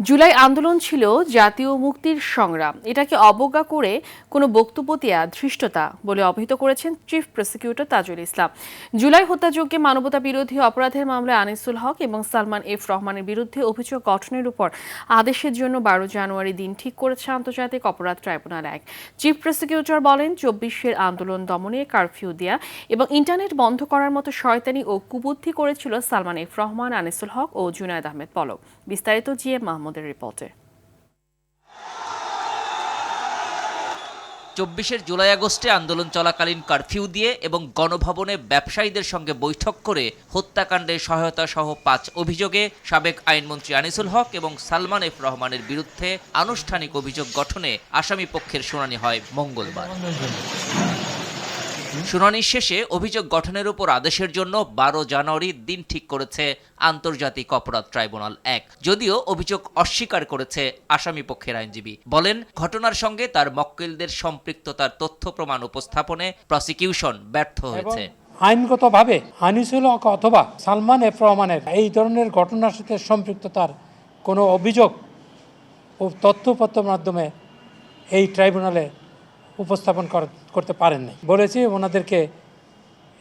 জুলাই আন্দোলন ছিল জাতীয় মুক্তির সংগ্রাম, এটাকে অবজ্ঞা করে কোনো বক্তব্য দেয়া ধৃষ্টতা বলে অভিহিত করেছেন চিফ প্রসিকিউটর তাজুল ইসলাম। জুলাই হত্যাযজ্ঞে মানবতা বিরোধী অপরাধের মামলায় আনিসুল হক এবং সালমান এফ রহমানের বিরুদ্ধে অভিযোগ গঠনের উপর আদেশের জন্য 12 জানুয়ারি দিন ঠিক করেছে আন্তর্জাতিক অপরাধ ট্রাইব্যুনাল 1। চিফ প্রসিকিউটর বলেন, 24-এর আন্দোলন দমনে কারফিউ দেয়া এবং ইন্টারনেট বন্ধ করার মতো শয়তানি ও কুবুদ্ধি করেছিল সালমান এফ রহমান, আনিসুল হক ও জুনায়েদ আহমেদ পলক। বিস্তারিত জিএম মাহমুদের রিপোর্টে। 24 জুলাই আগস্টে আন্দোলন চলাকালীন কারফিউ দিয়ে এবং গণভবনে ব্যবসায়ীদের সঙ্গে বৈঠক করে হত্যাকাণ্ডে সহায়তা সহ 5 অভিযোগে সাবেক আইনমন্ত্রী আনিসুল হক এবং সালমান এফ রহমানের বিরুদ্ধে আনুষ্ঠানিক অভিযোগ গঠনে আসামি পক্ষের শুনানি হয় মঙ্গলবার। শুনানি শেষে অভিযোগ গঠনের উপর আদেশের জন্য 12 জানুয়ারি দিন ঠিক করেছে আন্তর্জাতিক অপরাধ ট্রাইব্যুনাল 1। যদিও অভিযোগ অস্বীকার করেছে আসামি পক্ষের আইনজীবী। বলেন, ঘটনার সঙ্গে তার মক্কেলদের সম্পৃক্ততার তথ্য প্রমাণ উপস্থাপনে প্রসিকিউশন ব্যর্থ হয়েছে। আইনগতভাবে আনিসুল হক অথবা সালমান এফ রহমানের এই ধরনের ঘটনার সাথে সম্পৃক্ততার কোনো অভিযোগ ও তথ্যপত্রের মাধ্যমে এই ট্রাইব্যুনালে উপস্থাপন করতে পারেননি। বলেছি ওনাদেরকে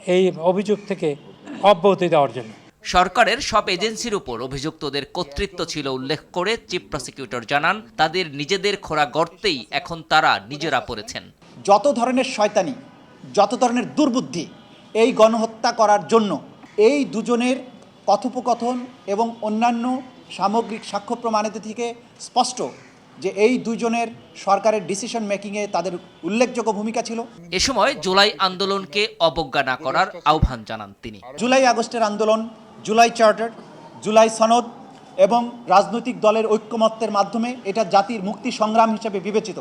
এই অভিযোগ থেকে অব্যাহতি দেওয়ার জন্য। সরকারের সব এজেন্সির উপর অভিযুক্তদের কর্তৃত্ব ছিল উল্লেখ করে চিফ প্রসিকিউটর জানান, তাদের নিজেদের খোঁড়া গর্তেই এখন তারা নিজেরা পড়েছেন। যত ধরনের শয়তানি, যত ধরনের দুর্বুদ্ধি এই গণহত্যা করার জন্য এই দুজনের কথোপকথন এবং অন্যান্য সামগ্রিক সাক্ষ্য প্রমাণের থেকে স্পষ্ট যে এই দুজনের সরকারের ডিসিশন মেকিংয়ে তাদের উল্লেখযোগ্য ভূমিকা ছিল। এ সময় জুলাই আন্দোলনকে অবজ্ঞা না করার আহ্বান জানান তিনি। জুলাই আগস্টের আন্দোলন, জুলাই চার্টার, জুলাই সনদ এবং রাজনৈতিক দলের ঐক্যমত্যের মাধ্যমে এটা জাতির মুক্তি সংগ্রাম হিসেবে বিবেচিত।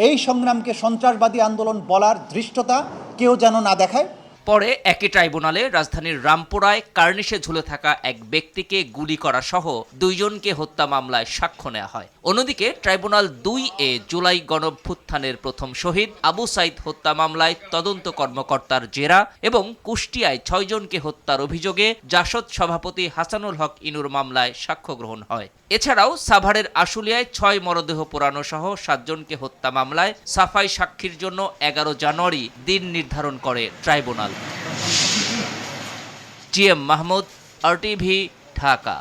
এই সংগ্রামকে সন্ত্রাসবাদী আন্দোলন বলার ধৃষ্টতা কেউ যেন না দেখায়। পরে একই ট্রাইব্যুনালে রাজধানীর রামপুরায় কার্নিশে ঝুলে থাকা এক ব্যক্তিকে গুলি করা সহ 2 জনকে হত্যা মামলায় সাক্ষ্য নেওয়া হয়। অন্যদিকে ট্রাইব্যুনাল 2-এ জুলাই গণঅভ্যুত্থানের প্রথম শহীদ আবু সাইদ হত্যা মামলায় তদন্ত কর্মকর্তার জেরা এবং কুষ্টিয়ায় 6 জনকে হত্যার অভিযোগে জাসদ সভাপতি হাসানুল হক ইনুর মামলায় সাক্ষ্য গ্রহণ হয়। এছাড়াও সাভারের আশুলিয়ায় 6 মরদেহ পোড়ানো সহ 7 জনকে হত্যা মামলায় সাফাই সাক্ষীর জন্য 11 জানুয়ারি দিন নির্ধারণ করে tribunal. GM Mahmud, RTV, Dhaka.